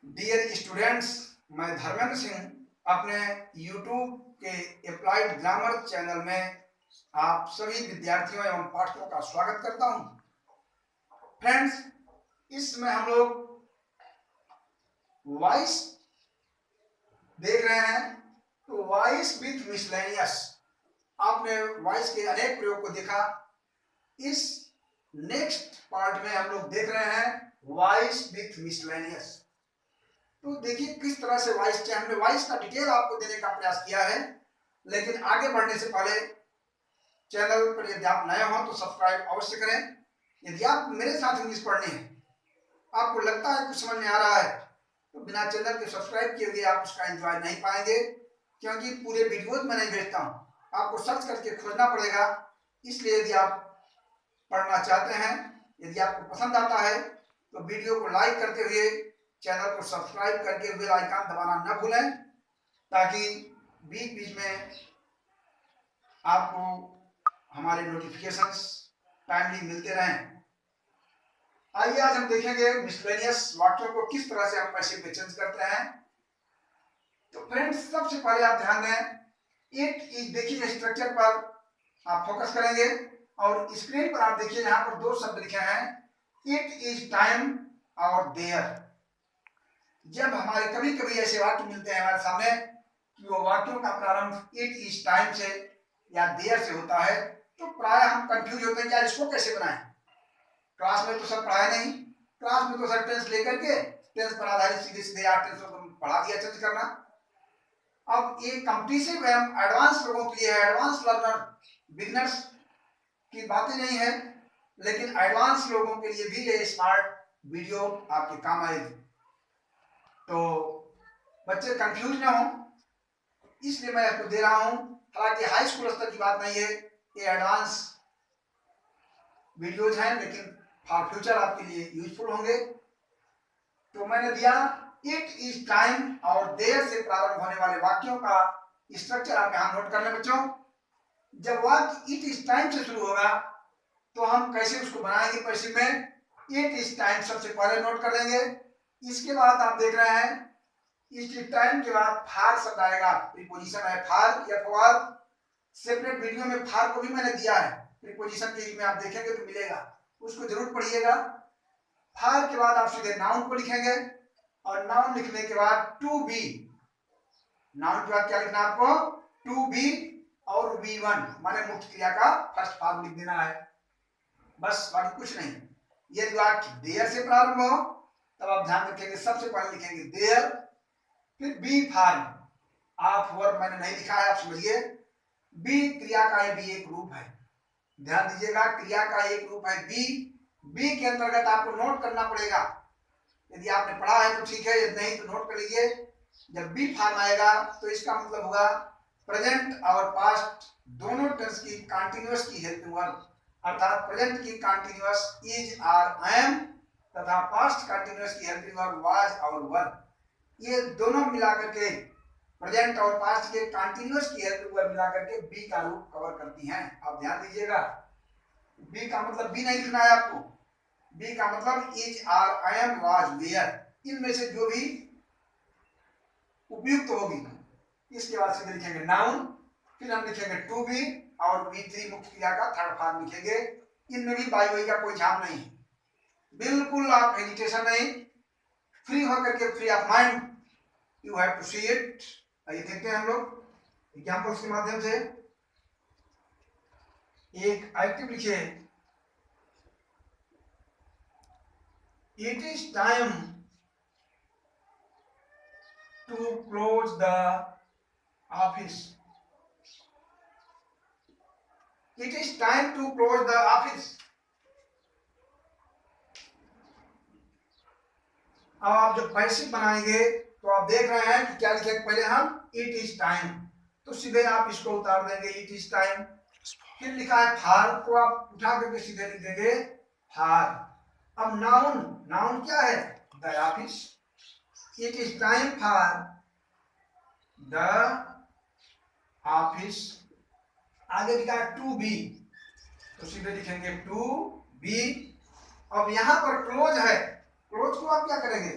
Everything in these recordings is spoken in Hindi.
डियर स्टूडेंट्स, मैं धर्मेंद्र सिंह अपने YouTube के अप्लाइड ग्रामर चैनल में आप सभी विद्यार्थियों एवं पाठकों का स्वागत करता हूं। फ्रेंड्स, इसमें हम लोग वॉइस देख रहे हैं। तो वॉइस विथ मिसलेनियस, आपने वॉइस के अनेक प्रयोग को देखा। इस नेक्स्ट पार्ट में हम लोग देख रहे हैं वॉइस विथ मिसलेनियस। तो देखिए किस तरह से वॉइस, हमने वॉइस का डिटेल आपको देने का प्रयास किया है, लेकिन आगे बढ़ने से पहले चैनल पर यदि आप नए हो तो सब्सक्राइब अवश्य करें। यदि आप मेरे साथ इंग्लिश पढ़नी है, आपको लगता है कुछ समझ में आ रहा है, तो बिना चैनल के सब्सक्राइब किए हुए आप उसका एंजॉय नहीं पाएंगे, क्योंकि पूरे वीडियोज में नहीं भेजता हूँ, आपको सर्च करके खोजना पड़ेगा। इसलिए यदि आप पढ़ना चाहते हैं, यदि आपको पसंद आता है, तो वीडियो को लाइक करते हुए चैनल को सब्सक्राइब करके बेल आइकन दबाना न भूलें, ताकि बीच बीच में आपको हमारे नोटिफिकेशंस टाइमली मिलते रहें। आइए आज हम देखेंगे मिसलेनियस वाक्यों को किस तरह से हम पैसिव में चेंज करते हैं। तो फ्रेंड्स, सबसे पहले आप ध्यान दें, इट इज, देखिए स्ट्रक्चर पर आप फोकस करेंगे और स्क्रीन पर आप देखिए यहाँ पर दो शब्द लिखे हैं, इट इज टाइम और देयर। जब हमारे कभी कभी ऐसे वाक्य मिलते हैं हमारे सामने कि वो वाक्यों का प्रारंभ इट इज टाइम से या देयर से होता है, तो प्राय हम कंफ्यूज होते हैं कि यार इसको कैसे बनाएं। क्लास में तो सब पढ़ाए नहीं, क्लास में तो सर टेंस लेकर के टेंस पर आधारित सीधे सीधे 8 टेंस को पढ़ा दिया चेंज करना। अब ये कॉम्पिटिटिव एवं एडवांस लोगों के लिए है, एडवांस लर्नर, बिगिनर्स की बातें नहीं है, लेकिन एडवांस लोगों के लिए भी ये स्मार्ट वीडियो आपके काम आएगी। तो बच्चे कंफ्यूज ना हो, इसलिए मैं आपको दे रहा हूं। हालांकि हाई स्कूल स्तर की बात नहीं है, ये एडवांस वीडियोज हैं, लेकिन फॉर फ्यूचर आपके लिए यूजफुल होंगे। तो मैंने दिया इट इज टाइम और देयर से प्रारंभ होने वाले वाक्यों का स्ट्रक्चर आप यहां नोट कर लें बच्चों। जब वाक्य इट इज टाइम से शुरू होगा तो हम कैसे उसको बनाएंगे पैसिव में, इट इज टाइम सबसे पहले नोट कर लेंगे। इसके बाद आप देख रहे हैं इस टाइम के बाद फार शब्द आएगा, प्रीपोजिशन है फार या फॉर। सेपरेट वीडियो में फार को भी मैंने दिया है, प्रीपोजिशन के में आप देखेंगे तो मिलेगा, उसको जरूर पढ़िएगा। फार के बाद आप सीधे नाउन को लिखेंगे और नाउन लिखने के बाद टू बी, नाउन के बाद क्या लिखना आपको, टू बी और बी वन, माने मुख्य क्रिया का फर्स्ट फॉर्म लिख देना है, बस, बाकी कुछ नहीं। यदि वाक्य देयर से प्रारंभ हो तब आप ध्यान रखेंगे सबसे पहले लिखेंगे देयर, फिर बी फार्म। आप वर्ब मैंने नहीं लिखा है, आप समझिए। बी क्रिया का भी एक रूप है, ध्यान दीजिएगा, क्रिया का एक रूप है बी। बी के अंतर्गत आपको नोट करना पड़ेगा, यदि आपने पढ़ा है तो ठीक है, यदि नहीं तो नोट कर लीजिए। जब बी फार्म आएगा तो इसका मतलब होगा प्रेजेंट और पास्ट दोनों टेंस की कंटीन्यूअस की हेल्पिंग वर्ब, अर्थात प्रेजेंट की कंटीन्यूअस इज आर एम तथा पास्ट कंटीन्यूअस की हेल्पिंग वर्ब वाज और वर, ये दोनों मिलाकर के प्रेजेंट और पास्ट के कंटीन्यूअस की हेल्पिंग वर्ब मिलाकर के बी का रूप कवर करती हैं। आप ध्यान दीजिएगा, बी का मतलब बी नहीं लिखना है आपको, बी का मतलब is are am was were, इनमें से जो भी उपयुक्त होगी। इसके बाद सीधे लिखेंगे नाउन, फिर हम लिखेंगे टू बी और बी थ्री मुख्य क्रिया का थर्ड फॉर्म लिखेंगे। इनमें भी बाई वाई का कोई झाम नहीं है, बिल्कुल आप हेजिटेशन नहीं, फ्री होकर के, free of mind you have to see it. आइए देखते हैं हम लोग एग्जांपल्स के माध्यम से। एक एक्टिव लिखिए, it is time to close the office, it is time to close the office. अब आप जब पैसिव बनाएंगे तो आप देख रहे हैं कि क्या लिखेंगे, पहले हम इट इज टाइम, तो सीधे आप इसको उतार देंगे इट इज टाइम। फिर लिखा है फार, तो आप उठा करके सीधे लिख देंगे फार। अब नाउन, नाउन क्या है, the office, it is time for the office. आगे लिखा है टू बी, तो सीधे लिखेंगे टू बी। अब यहां पर क्लोज है, क्लोज को आप क्या करेंगे,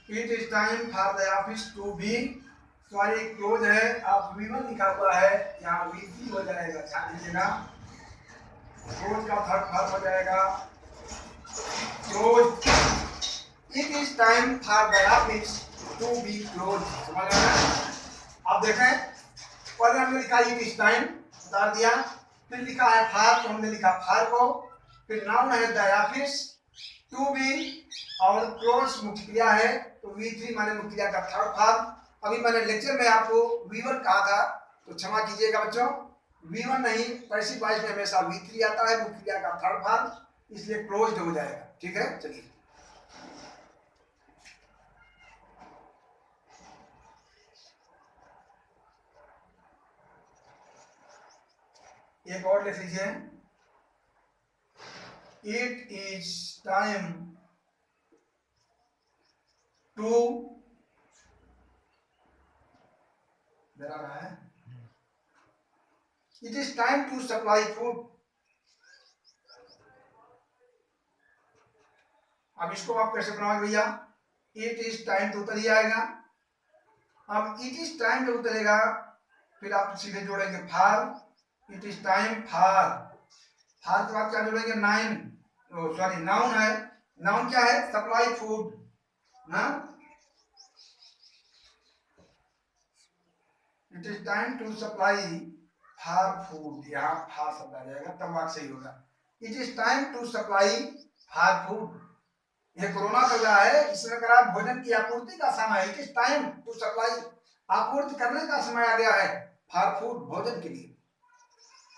it is time for the office to be, sorry close है, आप V1 लिखा हुआ है, यहाँ V3 हो जाएगा, ध्यान दीजिएगा। क्लोज का थर्ड फॉर्म हो जाएगा close. It is time for the office to be close, समझ रहे हैं? आप देखें, पहले हमने लिखा इट इज टाइम, उतार दिया, फिर लिखा है फार, तो हमने लिखा फार को, फिर नाउन है द ऑफिस, टू बी और क्लोज मुख्य क्रिया है, तो V3 माने मुख्य क्रिया का थर्ड फॉर्म। अभी मैंने लेक्चर में आपको V1 कहा था, तो क्षमा कीजिएगा बच्चों, V1 नहीं, पैसिव वॉइस में हमेशा V3 आता है, मुख्य क्रिया का थर्ड फॉर्म, इसलिए क्लोज्ड हो जाएगा। ठीक है, चलिए एक और लिख लीजिए, इट इज टाइम टू, मेरा रहा है, it is time to supply food. अब इसको आप कैसे बनाओगे भैया, इट इज टाइम तो उतर ही आएगा। अब इट इज टाइम जब उतरेगा, फिर आप सीधे जोड़ेंगे for, it is time for, for के बाद क्या जोड़ेंगे, नाइन, सॉरी नाउन है, नाउन क्या है, सप्लाई फूड ना, it is time to supply for food, यहाँ फार शब्द आ जाएगा, तब वाक्य सही होगा। It is time to supply for food, ये कोरोना चल रहा है, इसमें करा भोजन की आपूर्ति का समय, it is time to supply, आपूर्ति करने का समय आ गया है, फार फूड भोजन के लिए,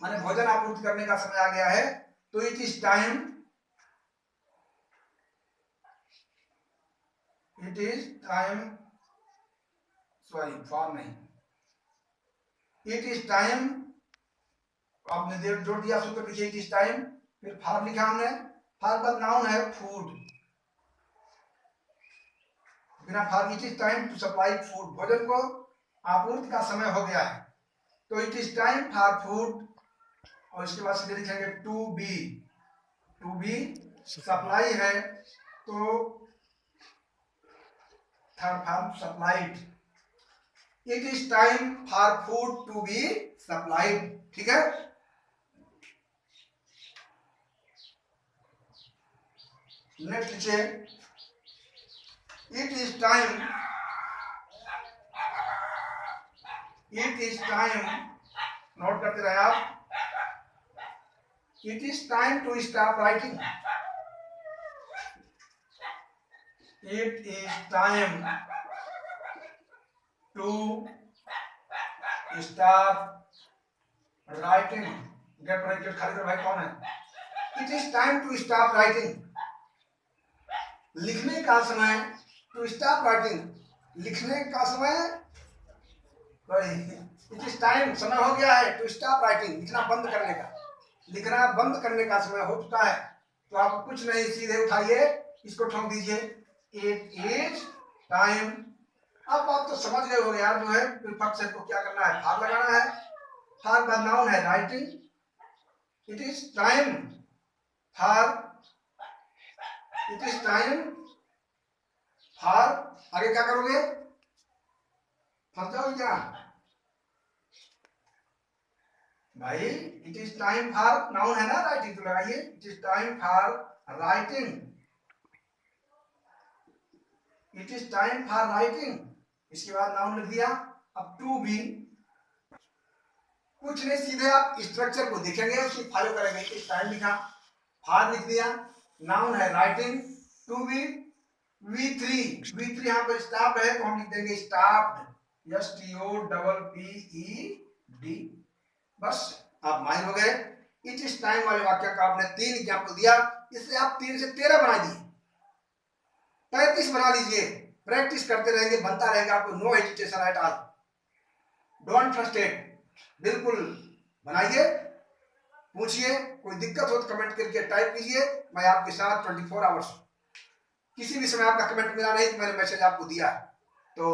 माने भोजन आपूर्ति करने का समय आ गया है, तो it is time, it is time, sorry for नहीं, इट इज टाइम, आपने जोड़ दिया सूत्र पीछे, इट इज टाइम, फिर फार लिखा हमने, फार बाद नाउन है फूड, बिना for, it is time to supply food, भोजन को आपूर्ति का समय हो गया है, तो it is time for food, और इसके बाद सीधे लिखेंगे to be, to be supply है, तो third form supplied, it is time for food to be supplied. ठीक है, नेक्स्ट लीजिए, it is time, it is time, note करते रहे आप, it is time to stop writing, it is time to stop writing, get bracket खाली कर भाई, कौन है, it is time to stop writing, लिखने का समय, टू स्टॉप राइटिंग, लिखने का समय, इट इज टाइम समय हो गया है, टू स्टॉप राइटिंग लिखना बंद करने का, लिखना बंद करने का समय हो चुका है, तो आप कुछ नहीं, सीधे उठाइए, इसको ठोक दीजिए, इट इज टाइम। अब आप तो समझ गए हो यार, जो है विपक्ष से को क्या करना है, फार लगाना है, फार का नाउन है writing, it is time for, it is time for, आगे क्या करोगे, फंस जाओगे क्या भाई, it is time for, noun है ना राइटिंग, तो लगाइए, it is time for writing, it is time for writing, इसके बाद नाउन लिख दिया। अब टू बी, कुछ नहीं, सीधे आप स्ट्रक्चर को देखेंगे, उसकी फॉलो करेंगे, इट इज टाइम लिखा, फार लिख दिया, नाउन है writing, to be, V3, V3 यहाँ पर स्टॉप है, तो हम लिख देंगे स्टॉप्ड, STOPPED, बस आप माइल हो गए। इट इज टाइम वाले वाक्य का आपने 3 एग्जाम्पल दिया, इससे आप 3 से 13 बना दिए, 35 बना लीजिए, प्रैक्टिस करते रहेंगे, बनता रहेगा आपको, no hesitation at all, don't frustrate, बिल्कुल बनाइए, पूछिए, कोई दिक्कत हो तो कमेंट करके टाइप कीजिए, मैं आपके साथ 24 आवर्स, किसी भी समय आपका कमेंट मिला नहीं तो मैंने मैसेज आपको दिया, तो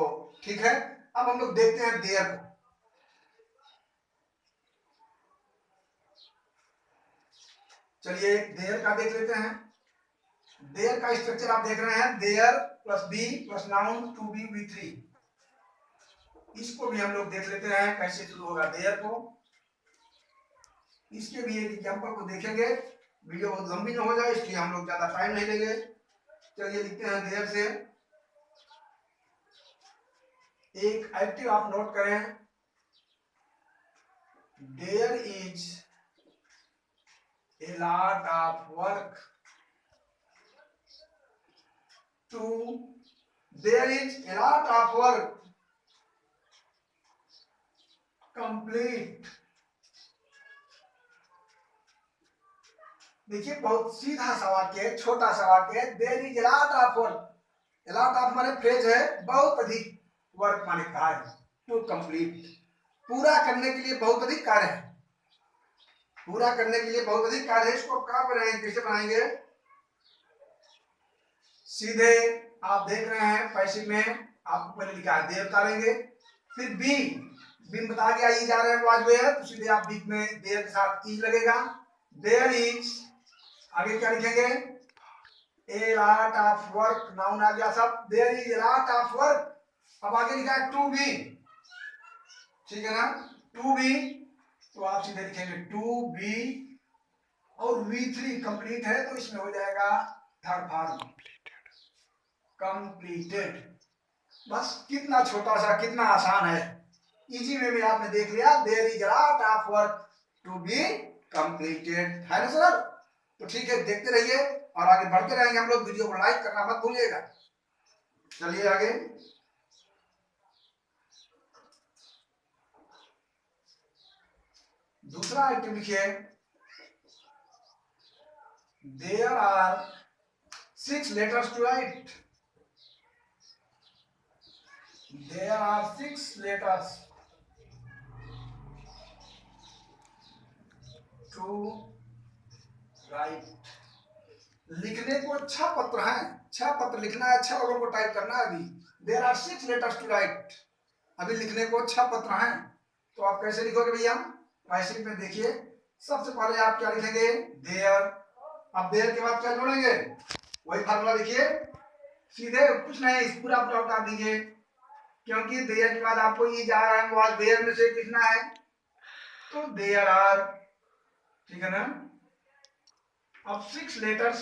ठीक है। अब हम लोग देखते हैं देयर को, चलिए देयर का देख लेते हैं, देयर का स्ट्रक्चर आप देख रहे हैं, there plus be plus noun to be V three. इसको भी हम लोग देख लेते हैं कैसे शुरू होगा देयर को। इसके भी एक एग्जाम्पल को देखेंगे, वीडियो बहुत लंबी न हो जाए इसलिए हम लोग ज्यादा टाइम नहीं लेंगे। चलिए लिखते हैं देयर से। एक एक्टिव आप नोट करें, there is a lot of work to, there is a lot of work complete. देखिए बहुत सीधा सा वाक्य, छोटा सा वाक्य, there is a lot of work. A lot of माने फ्रेज है, बहुत अधिक, वर्क माने कार्य, टू कंप्लीट, पूरा करने के लिए बहुत अधिक कार्य है, पूरा करने के लिए बहुत अधिक कार्य है। इसको क्या बनाएंगे, कैसे बनाएंगे? सीधे आप देख रहे हैं पैसिव में आपको पहले लिखा है देयर उतारेंगे, फिर बी, बी बता गया ई जा रहे हैं वाज वेयर, तो सीधे आप बीच में देयर के साथ इज लगेगा। देयर इज, आगे क्या लिखेंगे? A lot of work, noun आ गया सब, there is a lot of work. अब आगे लिखा है टू बी, ठीक है ना, टू बी, तो आप सीधे लिखेंगे टू बी, और वी थ्री कंप्लीट है तो इसमें हो जाएगा थर्ड फॉर्म कंप्लीटेड। बस कितना छोटा सा, कितना आसान है, इजी वे में आपने देख लिया, there is a lot of work to be completed, है ना सर? तो ठीक है, देखते रहिए और आगे बढ़ते रहेंगे हम लोग। वीडियो को लाइक करना मत भूलिएगा। चलिए आगे। दूसरा आइटम लिखिए, there are 6 letters to write, there are 6 letters to write। लिखने को 6 पत्र हैं, 6 पत्र लिखना है, 6 लोगों को टाइप करना है। अभी there are 6 letters to write, अभी लिखने को 6 पत्र हैं, तो आप कैसे लिखोगे भैया? पैसिव में देखिए, सबसे पहले आप क्या लिखेंगे? देयर। अब देयर के बाद क्या जोड़ेंगे? वही फार्मूला लिखिए, सीधे कुछ नहीं, पूरा पूरा उतार दीजिए, क्योंकि देयर के बाद आपको ये जा रहा है वाज वेयर में से लिखना है, तो देयर आर, ठीक है ना। अब 6 लेटर्स,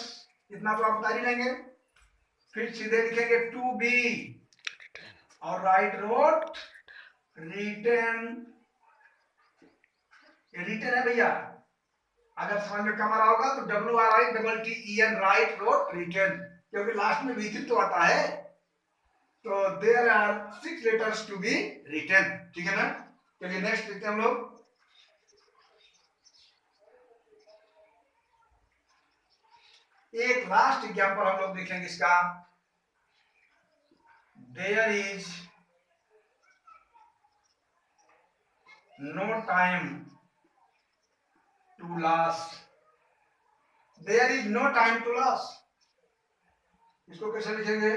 इतना तो आप उतार ही लेंगे, फिर सीधे लिखेंगे टू बी, और राइट रोट, रिटन, रिटन है भैया, अगर समझ में कम आ रहा होगा तो WRITTEN, राइट रोट रिटन, क्योंकि लास्ट में वी3 तो आता है। तो there are 6 letters to be written, ठीक है ना। चलिए नेक्स्ट देखते हैं हम लोग। एक लास्ट एग्जांपल हम लोग देखेंगे इसका, there is no time to lose, there is no time to lose, इसको कैसे लिखेंगे?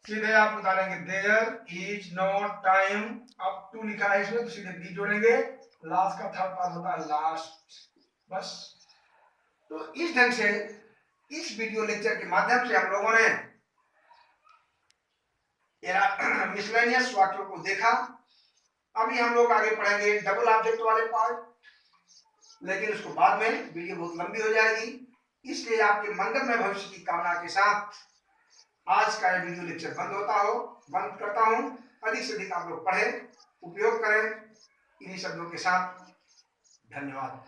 सीधे आप उतारेंगे देयर इज नो टाइम, अब टू लिखा है इसमें तो सीधे बी जोड़ेंगे, लास्ट का थर्ड पार्ट होता है लास्ट, बस। तो इस ढंग से इस वीडियो लेक्चर के माध्यम से हम लोगों ने मिसलेनियस वाक्यों को देखा। अभी हम लोग आगे पढ़ेंगे डबल ऑब्जेक्ट वाले पार्ट, लेकिन उसको बाद में, वीडियो बहुत लंबी हो जाएगी, इसलिए आपके मंगलमय भविष्य की कामना के साथ आज का ये वीडियो लेक्चर बंद करता हूं। अधिक से अधिक आप लोग पढ़ें, उपयोग करें इन्हीं शब्दों के साथ। धन्यवाद।